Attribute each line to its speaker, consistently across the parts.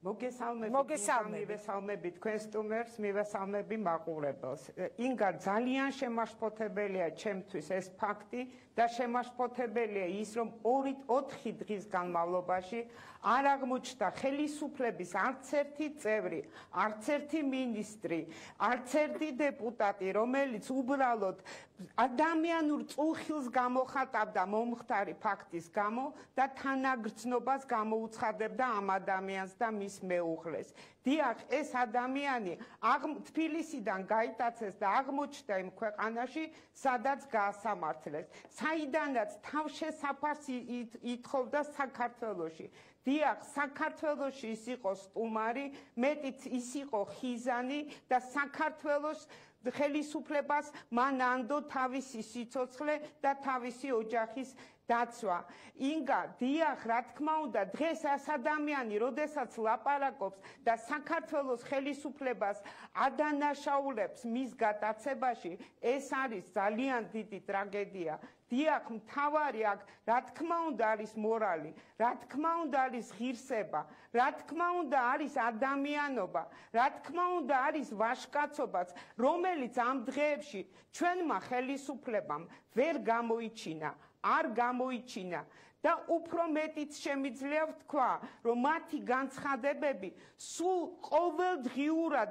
Speaker 1: მოგესალმები თქვენ სტუმერს, მივესალმები მაყურებელს. ინგა ძალიან შემაშფოთებელია ჩემთვის ეს ფაქტი და შემაშფოთებელია ის, რომ 4 დღის განმავლობაში არ აღმოჩნდა ხელისუფლების არც ერთი წევრი, არც ერთი მინისტრი, არც ერთი დეპუტატი, რომელიც უბრალოდ ადამიანურ წუხილს გამოხატავდა მომხდარი ფაქტის გამო და თანაგრძნობას გამოუცხადებდა ამ ადამიანს და მის მეუღლეს. დიახ, ეს ადამიანი თბილისიდან გაიტაცეს და აღმოჩნდა იმ ქვეყანაში, სადაც გაასამართლეს. საიდანაც თავშესაფარს ითხოვდა საქართველოში. დიახ, საქართველოში ის იყო სტუმარი, მეტიც ის იყო ხიზანი და საქართველოს ხელისუფლებას მან ანდო თავისი სიცოცხლე და თავისი ოჯახის დაცვა. ინგა, დიახ, რა თქმა უნდა, დღეს ეს ადამიანი, როდესაც ლაპარაკობს და საქართველოს ხელისუფლებას ადანაშაულებს მის გატაცებაში, ეს არის ძალიან დიდი ტრაგედია. დიახ, მთავარი აქ, რა თქმა უნდა, არის მორალი, რა თქმა უნდა, არის ღირსება, რა თქმა უნდა, არის ადამიანობა, რა თქმა უნდა, არის ვაჟკაცობაც, რომელიც ამ დღეებში ჩვენმა ხელისუფლებამ ვერ გამოიჩინა. არ გამოიჩინა და უფრო მეტიც შემიძლია ვთქვა, რომ მათი განცხადებები სულ ყოველდღიურად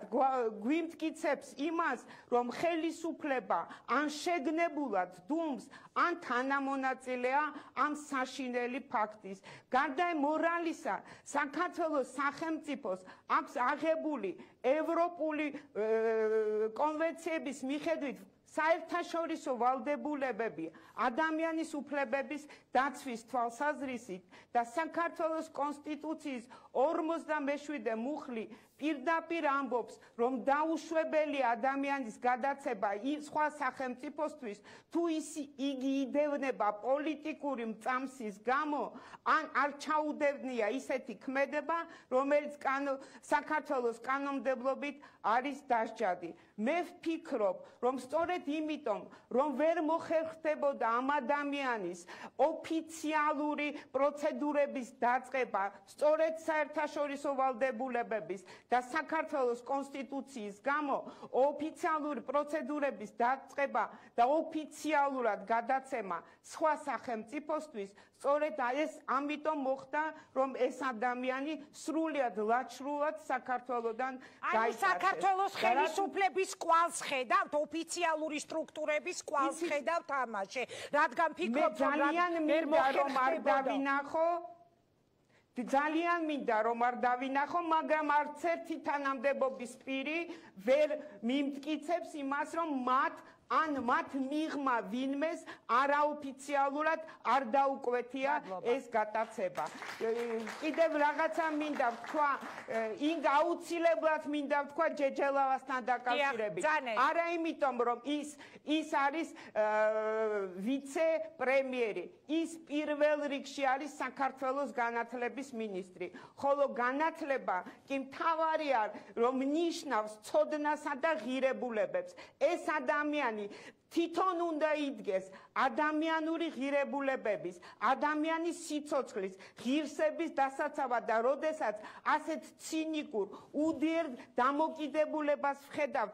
Speaker 1: გვიმტკიცებს იმას, რომ ხელისუფლება ან შეგნებულად დუმს, ან თანამონაწილეა ამ საშინელი ფაქტის. გარდა მორალისა, საქართველოს სახელმწიფოს აქვს აღებული ევროპული კონვენციების მიხედვით საერთაშორისო ვალდებულებები ადამიანის უფლებების დაცვის თვალსაზრისით და საქართველოს კონსტიტუციის 47 მუხლი პირდაპირ ამბობს, რომ დაუშვებელია ადამიანის გადაცება სხვა სახელმწიფოსთვის, თუ იგი იდევნება პოლიტიკური მწამსის გამო, ან არ ჩაუდევნია ისეთი ქმედება, რომელიც საქართველოს კანონმდებლობით არის დასჯადი. მე ვფიქრობ, რომ სწორედ იმიტომ, რომ ვერ მოხერხდებოდა ამ ადამიანის ოფიციალური პროცედურების დაწყება, სწორედ საერთაშორისო ვალდებულებების და საქართველოს კონსტიტუციის გამო ოფიციალური პროცედურების დაწყება და ოფიციალურად გადაცემა სხვა სახელმწიფოსთვის, სწორედ ეს ამიტომ მოხდა, რომ ეს ადამიანი სრულად ლაჩრულად საქართველოდან
Speaker 2: გაიტაცეს. საქართველოს ხელისუფლების კვალს ხედავთ, ოფიციალური სტრუქტურების კვალს ხედავთ ამაში, რადგან ფიქრობთ,
Speaker 1: რომ ძალიან მინდა რომ არ დავინახო, ძალიან მინდა რომ არ დავინახო, მაგრამ არც ერთი თანამდებობის პირი ვერ მიმტკიცებს იმას, რომ მათ მიღმა ვინმეს არაოფიციალურად არ დაუკვეთია ეს გატაცება. კიდევ რაღაცა მინდა ვთქვა, ინგ აუცილებლად მინდა ვთქვა ჯეჯელავასთან დაკავშირებით. არა იმიტომ, რომ ის არის ვიცე-პრემიერი, ის პირველ რიგში არის საქართველოს განათლების მინისტრი, ხოლო განათლება კი მთავარი არის, რომ ნიშნავს ცოდნასა და ღირებულებებს. ეს ადამიანი თვითონ უნდა იდგეს ადამიანური ღირებულებების, ადამიანის სიცოცხლის, ღირსების დასაცავად და როდესაც ასეთ ცინიკურ, უდიერ დამოკიდებულებას ვხედავთ